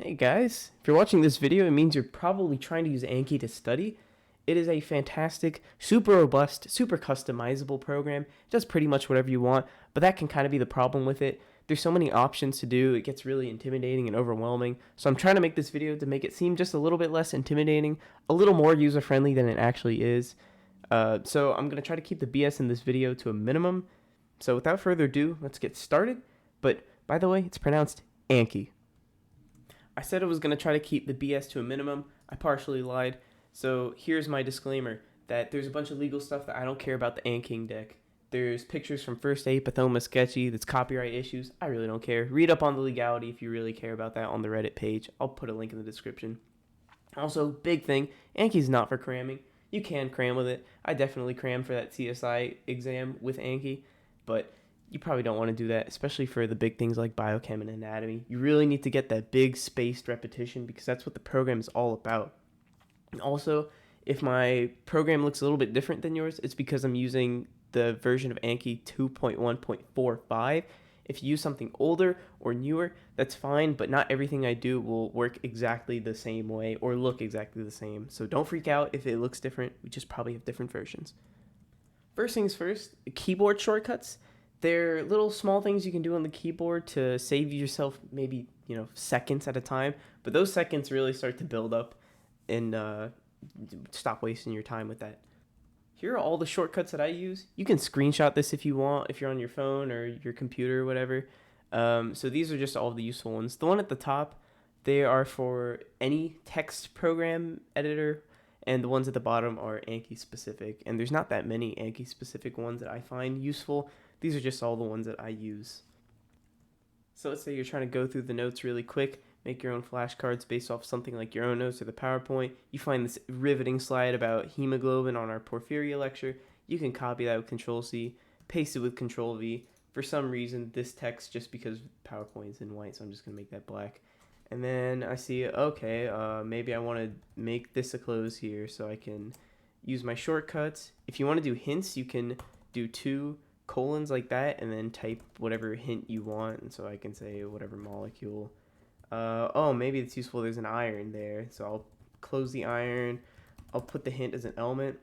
Hey guys, if you're watching this video, it means you're probably trying to use Anki to study. It is a fantastic, super robust, super customizable program. It does pretty much whatever you want, but that can kind of be the problem with it. There's so many options to do, it gets really intimidating and overwhelming. So I'm trying to make this video to make it seem just a little bit less intimidating, a little more user-friendly than it actually is. So I'm going to try to keep the BS in this video to a minimum. So without further ado, let's get started. But by the way, it's pronounced Anki. I said I was going to try to keep the BS to a minimum. I partially lied. So here's my disclaimer that there's a bunch of legal stuff that I don't care about the AnKing deck. There's pictures from First Aid, Pathoma Sketchy, that's copyright issues. I really don't care. Read up on the legality if you really care about that on the Reddit page. I'll put a link in the description. Also, big thing, Anki's not for cramming. You can cram with it. I definitely crammed for that CSI exam with Anki, but you probably don't want to do that, especially for the big things like biochem and anatomy. You really need to get that big spaced repetition because that's what the program is all about. And also, if my program looks a little bit different than yours, it's because I'm using the version of Anki 2.1.45. If you use something older or newer, that's fine, but not everything I do will work exactly the same way or look exactly the same. So don't freak out if it looks different. We just probably have different versions. First things first, keyboard shortcuts. They're little small things you can do on the keyboard to save yourself maybe, seconds at a time. But those seconds really start to build up and stop wasting your time with that. Here are all the shortcuts that I use. You can screenshot this if you want, if you're on your phone or your computer or whatever. So these are just all the useful ones. The one at the top, they are for any text program editor, and the ones at the bottom are Anki specific. And there's not that many Anki specific ones that I find useful. These are just all the ones that I use. So let's say you're trying to go through the notes really quick, make your own flashcards based off something like your own notes or the PowerPoint. You find this riveting slide about hemoglobin on our porphyria lecture. You can copy that with Control-C, paste it with Control-V. For some reason, this text, just because PowerPoint is in white, so I'm just going to make that black. And then I see, okay, maybe I want to make this a close here so I can use my shortcuts. If you want to do hints, you can do 2 colons like that and then type whatever hint you want. And so I can say whatever molecule. Oh, maybe it's useful. There's an iron there. So I'll close the iron. I'll put the hint as an element.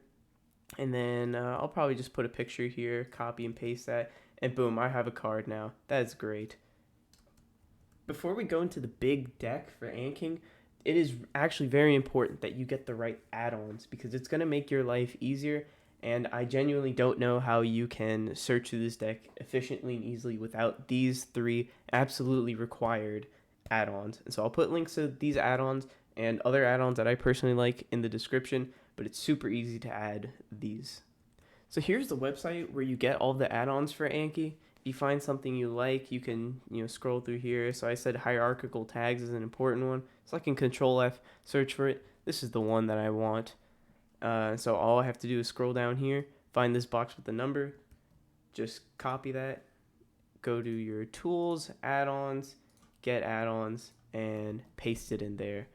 And then I'll probably just put a picture here, copy and paste that. And boom, I have a card now. That is great. Before we go into the big deck for AnKing, it is actually very important that you get the right add-ons because it's going to make your life easier. And I genuinely don't know how you can search through this deck efficiently and easily without these 3 absolutely required add-ons. And so I'll put links to these add-ons and other add-ons that I personally like in the description, but it's super easy to add these. So here's the website where you get all the add-ons for Anki. If you find something you like, you can scroll through here. So I said Hierarchical Tags is an important one. So I can Control F, search for it. This is the one that I want. So all I have to do is scroll down here, find this box with the number, just copy that, go to your tools, add-ons, get add-ons, and paste it in there.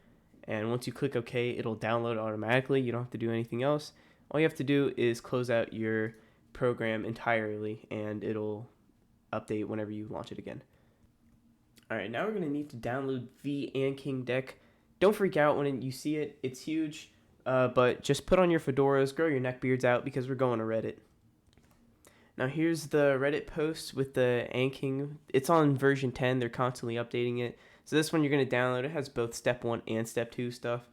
And once you click OK, it'll download automatically. You don't have to do anything else. All you have to do is close out your program entirely, and it'll update whenever you launch it again. Alright, now we're going to need to download the AnKing deck. Don't freak out when you see it. It's huge. But just put on your fedoras, grow your neckbeards out because we're going to Reddit. Now here's the Reddit post with the AnKing. It's on version 10. They're constantly updating it. So this one you're going to download. It has both step 1 and step 2 stuff.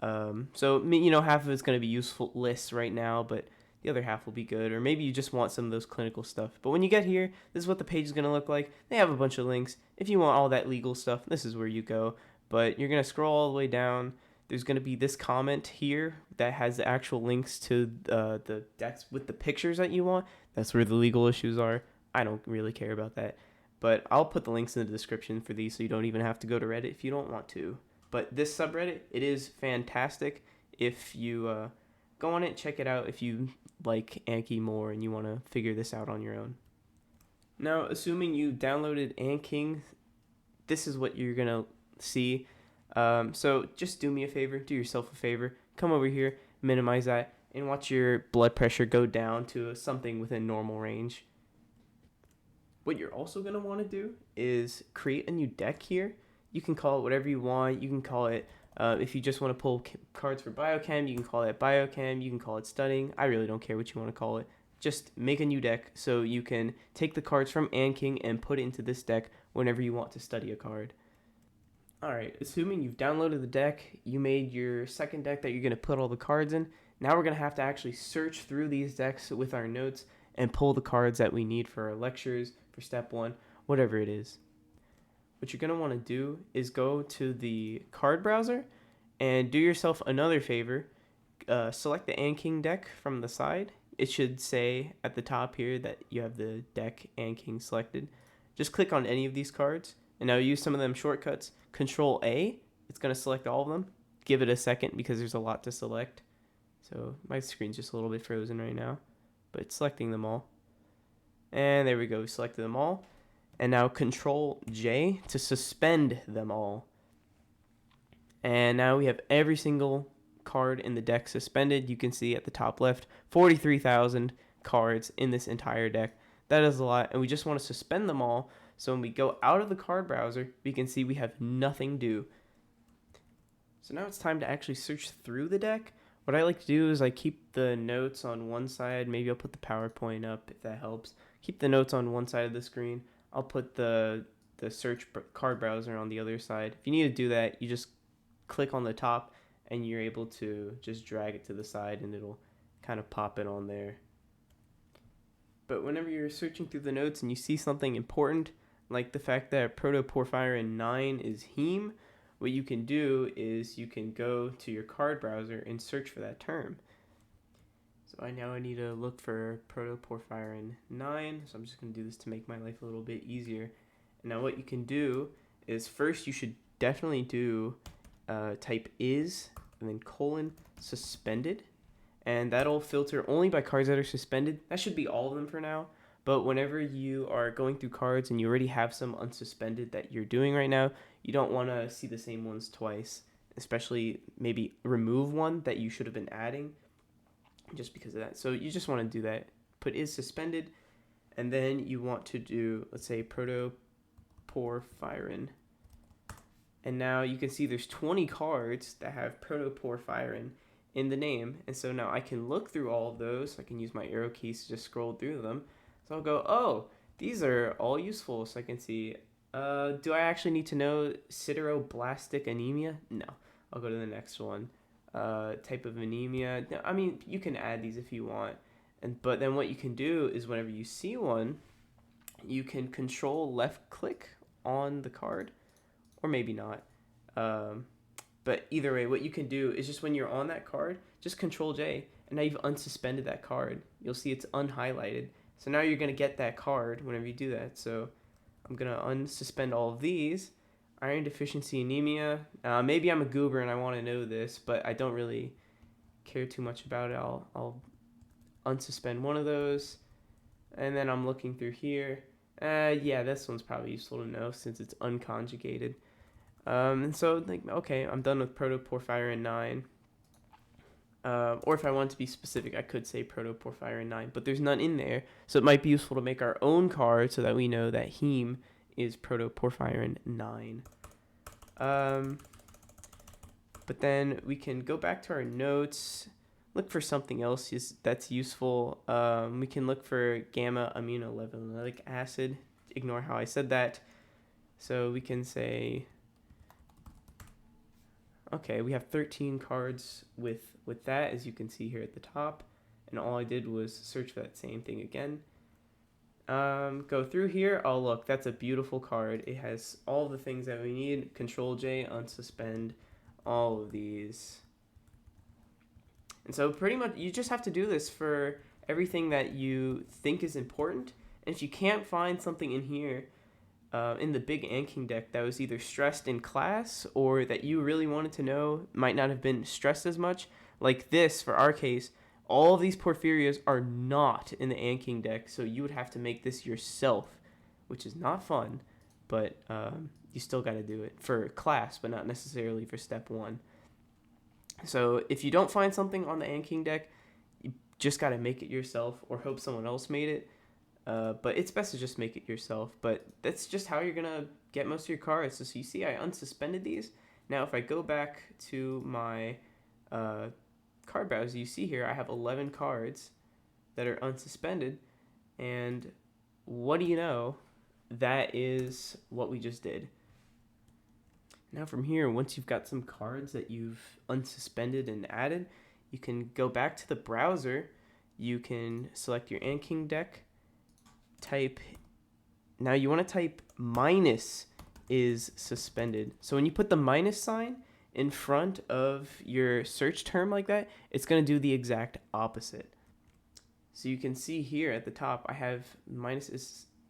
So half of it's going to be useful lists right now, but the other half will be good. Or maybe you just want some of those clinical stuff. But when you get here, this is what the page is going to look like. They have a bunch of links. If you want all that legal stuff, this is where you go. But you're going to scroll all the way down. There's going to be this comment here that has the actual links to the decks with the pictures that you want. That's where the legal issues are. I don't really care about that. But I'll put the links in the description for these so you don't even have to go to Reddit if you don't want to. But this subreddit, it is fantastic. If you go on it, check it out if you like Anki more and you want to figure this out on your own. Now, assuming you downloaded AnKing, this is what you're going to see. So just do me a favor, do yourself a favor, come over here, minimize that, and watch your blood pressure go down to something within normal range. What you're also going to want to do is create a new deck here. You can call it whatever you want. You can call it, if you just want to pull cards for biochem, you can call it biochem. You can call it studying. I really don't care what you want to call it. Just make a new deck so you can take the cards from AnKing and put it into this deck whenever you want to study a card. Alright, assuming you've downloaded the deck, you made your second deck that you're going to put all the cards in. Now we're going to have to actually search through these decks with our notes and pull the cards that we need for our lectures, for step 1, whatever it is. What you're going to want to do is go to the card browser and do yourself another favor. Select the AnKing deck from the side. It should say at the top here that you have the deck AnKing selected. Just click on any of these cards, and now use some of them shortcuts. Control A, it's going to select all of them. Give it a second because there's a lot to select. So my screen's just a little bit frozen right now, but it's selecting them all. And there we go, we selected them all. And now Control J to suspend them all. And now we have every single card in the deck suspended. You can see at the top left, 43,000 cards in this entire deck. That is a lot, and we just want to suspend them all. So when we go out of the card browser, we can see we have nothing due. So now it's time to actually search through the deck. What I like to do is I keep the notes on one side. Maybe I'll put the PowerPoint up if that helps. Keep the notes on one side of the screen. I'll put the search card browser on the other side. If you need to do that, you just click on the top and you're able to just drag it to the side and it'll kind of pop it on there. But whenever you're searching through the notes and you see something important, like the fact that protoporphyrin 9 is heme, what you can do is you can go to your card browser and search for that term. So I need to look for protoporphyrin 9, so I'm just going to do this to make my life a little bit easier. And now what you can do is first you should definitely do type is and then colon suspended, and that'll filter only by cards that are suspended. That should be all of them for now. But whenever you are going through cards and you already have some unsuspended that you're doing right now, you don't want to see the same ones twice, especially maybe remove one that you should have been adding just because of that. So you just want to do that. Put is suspended, and then you want to do, let's say, protoporphyrin. And now you can see there's 20 cards that have protoporphyrin in the name. And so now I can look through all of those. I can use my arrow keys to just scroll through them. So I'll go, oh, these are all useful. So I can see, do I actually need to know sideroblastic anemia? No. I'll go to the next one. Type of anemia. No, I mean, you can add these if you want. But then what you can do is whenever you see one, you can control left click on the card. Or maybe not. But either way, what you can do is just when you're on that card, just Control J, and now you've unsuspended that card. You'll see it's unhighlighted. So now you're going to get that card whenever you do that. So I'm going to unsuspend all of these. Iron deficiency anemia. Maybe I'm a goober and I want to know this, but I don't really care too much about it. I'll unsuspend one of those. And then I'm looking through here. Yeah, this one's probably useful to know since it's unconjugated. And so, like, okay, I'm done with protoporphyrin 9. Or if I want to be specific, I could say protoporphyrin 9, but there's none in there. So it might be useful to make our own card so that we know that heme is protoporphyrin 9. But then we can go back to our notes, look for something else that's useful. We can look for gamma aminolevulinic acid. Ignore how I said that. So we can say, okay, we have 13 cards with that, as you can see here at the top. And all I did was search for that same thing again. Go through here. Oh, look, that's a beautiful card. It has all the things that we need. Control J, unsuspend all of these. And so pretty much you just have to do this for everything that you think is important. And if you can't find something in here, in the big AnKing deck that was either stressed in class or that you really wanted to know might not have been stressed as much, like this, for our case, all of these porphyrias are not in the AnKing deck, so you would have to make this yourself, which is not fun, but you still got to do it for class, but not necessarily for step 1. So if you don't find something on the AnKing deck, you just got to make it yourself or hope someone else made it. But it's best to just make it yourself. But that's just how you're going to get most of your cards. So you see I unsuspended these. Now if I go back to my card browser, you see here I have 11 cards that are unsuspended, and what do you know, that is what we just did. Now from here, once you've got some cards that you've unsuspended and added, you can go back to the browser, you can select your AnKing deck, now you want to type minus is suspended. So when you put the minus sign in front of your search term like that, it's going to do the exact opposite. So you can see here at the top, I have minus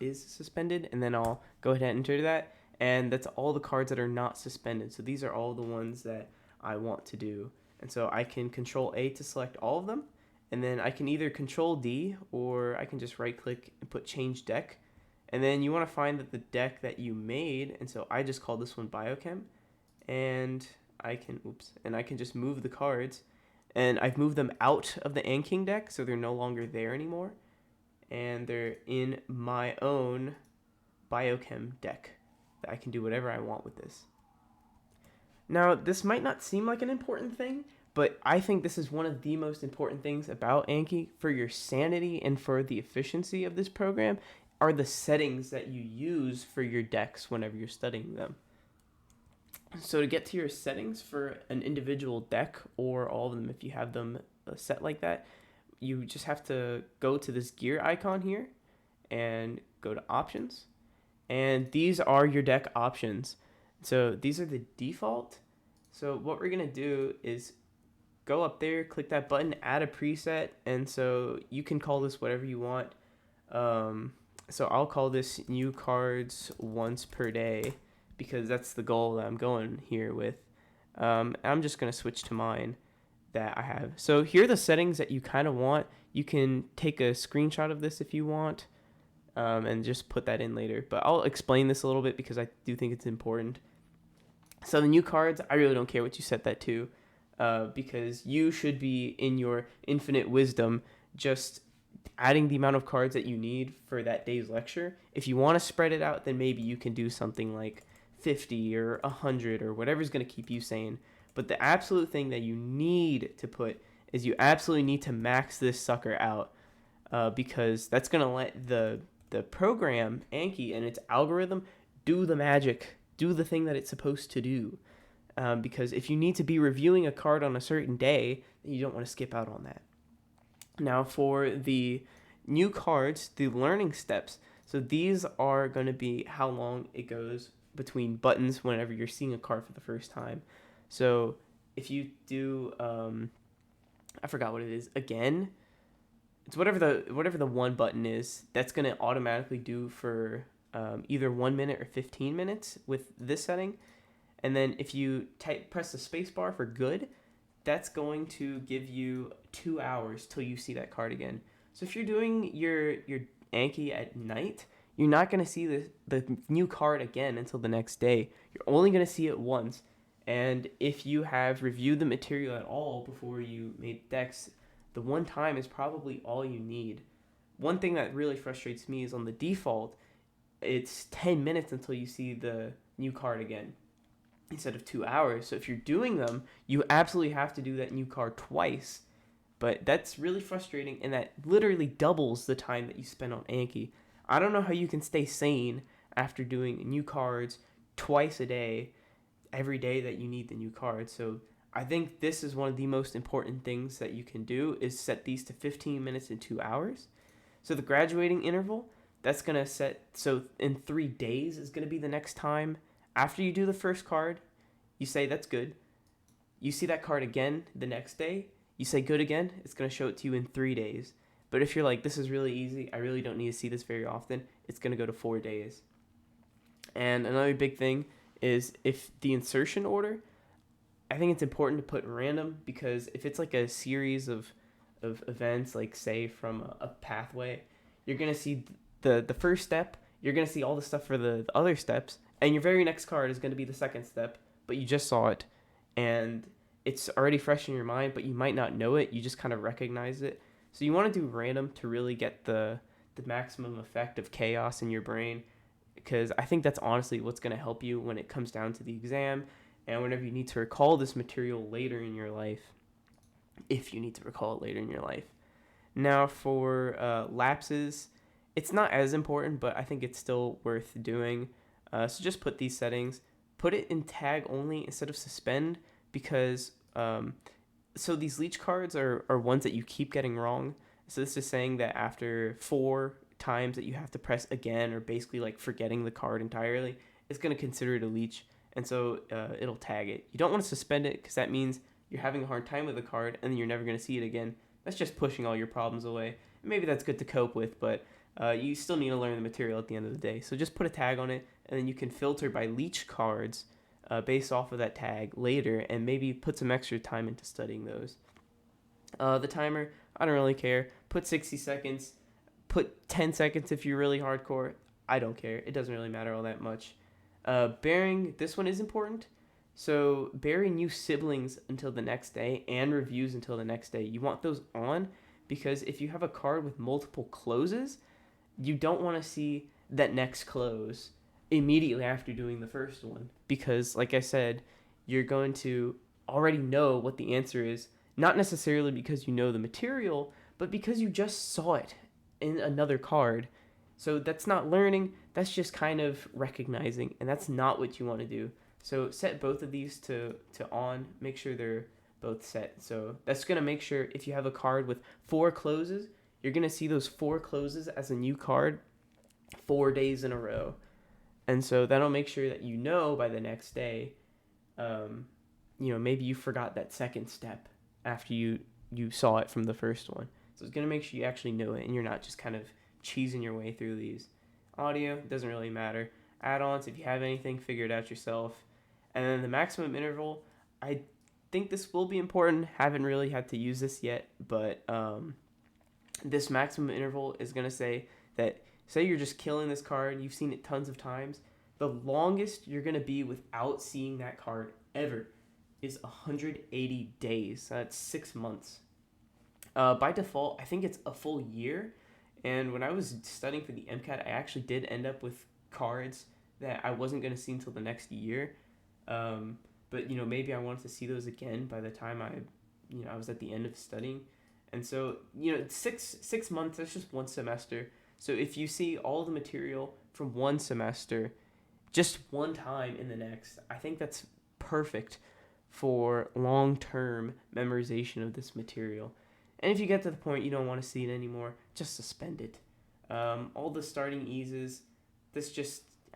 is suspended, and then I'll go ahead and enter that, and that's all the cards that are not suspended. So these are all the ones that I want to do. And so I can Control A to select all of them, and then I can either Control D, or I can just right click and put change deck. And then you want to find that the deck that you made, and so I just called this one Biochem, and I can just move the cards, and I've moved them out of the AnKing deck, so they're no longer there anymore, and they're in my own Biochem deck that I can do whatever I want with this. Now, this might not seem like an important thing, but I think this is one of the most important things about Anki for your sanity and for the efficiency of this program are the settings that you use for your decks whenever you're studying them. So to get to your settings for an individual deck, or all of them if you have them set like that, you just have to go to this gear icon here and go to options. And these are your deck options. So these are the default. So what we're going to do is go up there, click that button, add a preset. And so you can call this whatever you want. So I'll call this new cards once per day, because that's the goal that I'm going here with. I'm just going to switch to mine that I have. So here are the settings that you kind of want. You can take a screenshot of this if you want, and just put that in later. But I'll explain this a little bit because I do think it's important. So the new cards, I really don't care what you set that to, because you should be, in your infinite wisdom, just adding the amount of cards that you need for that day's lecture. If you want to spread it out, then maybe you can do something like 50 or 100 or whatever's going to keep you sane. But the absolute thing that you need to put is you absolutely need to max this sucker out, because that's going to let the program, Anki, and its algorithm do the magic, do the thing that it's supposed to do. Because if you need to be reviewing a card on a certain day, then you don't want to skip out on that. Now for the new cards, the learning steps, so these are going to be how long it goes between buttons whenever you're seeing a card for the first time. So if you do, I forgot what it is, again, it's whatever the one button is, that's going to automatically do for either 1 minute or 15 minutes with this setting. And then if you press the space bar for good, that's going to give you 2 hours till you see that card again. So if you're doing your Anki at night, you're not going to see the new card again until the next day. You're only going to see it once. And if you have reviewed the material at all before you made decks, the one time is probably all you need. One thing that really frustrates me is on the default, it's 10 minutes until you see the new card again, instead of 2 hours. So if you're doing them, you absolutely have to do that new card twice. But that's really frustrating, and that literally doubles the time that you spend on Anki. I don't know how you can stay sane after doing new cards twice a day, every day that you need the new card. So I think this is one of the most important things that you can do, is set these to 15 minutes and 2 hours. So the graduating interval, that's going to set, so in 3 days is going to be the next time. After you do the first card, you say that's good. You see that card again the next day, you say good again, it's going to show it to you in 3 days. But if you're like, this is really easy, I really don't need to see this very often, it's going to go to 4 days. And another big thing is if the insertion order, I think it's important to put random, because if it's like a series of events, like say from a pathway, you're going to see the first step, you're going to see all the stuff for the other steps, and your very next card is going to be the second step, but you just saw it, and it's already fresh in your mind, but you might not know it, you just kind of recognize it. So you want to do random to really get the maximum effect of chaos in your brain, because I think that's honestly what's going to help you when it comes down to the exam and whenever you need to recall this material later in your life, if you need to recall it later in your life. Now, for lapses, it's not as important, but I think it's still worth doing. So just put these settings. Put it in tag only instead of suspend, because so these leech cards are ones that you keep getting wrong. So this is saying that after 4 times that you have to press again, or basically like forgetting the card entirely, it's going to consider it a leech, and so it'll tag it. You don't want to suspend it, because that means you're having a hard time with the card and then you're never going to see it again. That's just pushing all your problems away. Maybe that's good to cope with, but you still need to learn the material at the end of the day. So just put a tag on it, and then you can filter by leech cards based off of that tag later, and maybe put some extra time into studying those. The timer, I don't really care. Put 60 seconds. Put 10 seconds if you're really hardcore. I don't care. It doesn't really matter all that much. Bearing, this one is important. So bury new siblings until the next day and reviews until the next day. You want those on, because if you have a card with multiple closes, you don't want to see that next close immediately after doing the first one, because like I said, you're going to already know what the answer is, not necessarily because you know the material, but because you just saw it in another card. So that's not learning, that's just kind of recognizing, and that's not what you want to do. So set both of these to on, make sure they're both set. So that's going to make sure if you have a card with 4 closes, you're going to see those 4 closes as a new card 4 days in a row. And so that'll make sure that you know by the next day, maybe you forgot that second step after you saw it from the first one. So it's going to make sure you actually know it and you're not just kind of cheesing your way through these. Audio, doesn't really matter. Add-ons, if you have anything, figure it out yourself. And then the maximum interval, I think this will be important. Haven't really had to use this yet, but this maximum interval is going to say that, say you're just killing this card, you've seen it tons of times, the longest you're going to be without seeing that card ever is 180 days. That's 6 months. By default, I think it's a full year. And when I was studying for the MCAT, I actually did end up with cards that I wasn't going to see until the next year. But maybe I wanted to see those again by the time I was at the end of studying. And so, 6 months, that's just 1 semester. So if you see all the material from 1 semester just 1 time in the next, I think that's perfect for long-term memorization of this material. And if you get to the point you don't want to see it anymore, just suspend it. All the starting eases, I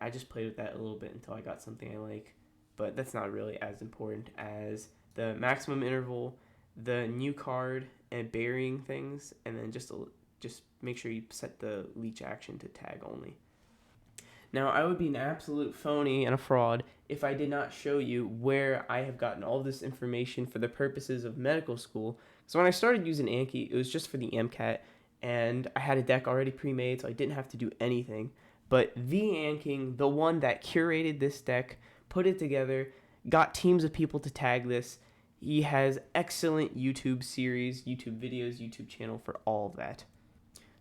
just played with that a little bit until I got something I like. But that's not really as important as the maximum interval, the new card, and burying things, and then just make sure you set the leech action to tag only. Now, I would be an absolute phony and a fraud if I did not show you where I have gotten all this information for the purposes of medical school. So when I started using Anki, it was just for the MCAT, and I had a deck already pre-made, so I didn't have to do anything. But the AnKing, the one that curated this deck, put it together, got teams of people to tag this. He has excellent YouTube series, YouTube videos, YouTube channel for all of that.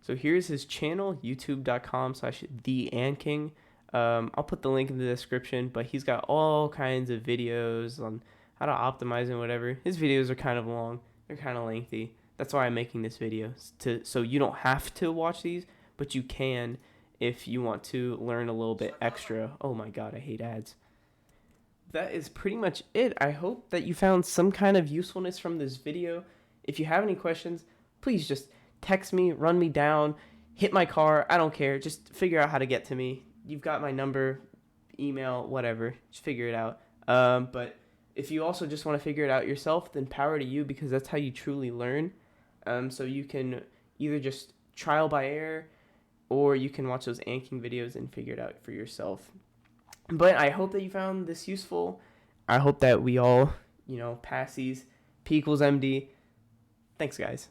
So here's his channel, youtube.com/theAnKing. I'll put the link in the description, but he's got all kinds of videos on how to optimize and whatever. His videos are kind of long. They're kind of lengthy. That's why I'm making this video, so you don't have to watch these, but you can if you want to learn a little bit extra. Oh my god, I hate ads. That is pretty much it. I hope that you found some kind of usefulness from this video. If you have any questions, please just text me, run me down, hit my car. I don't care. Just figure out how to get to me. You've got my number, email, whatever. Just figure it out. But if you also just want to figure it out yourself, then power to you, because that's how you truly learn. So you can either just trial by error, or you can watch those AnKing videos and figure it out for yourself. But I hope that you found this useful. I hope that we all, pass these. P equals MD. Thanks, guys.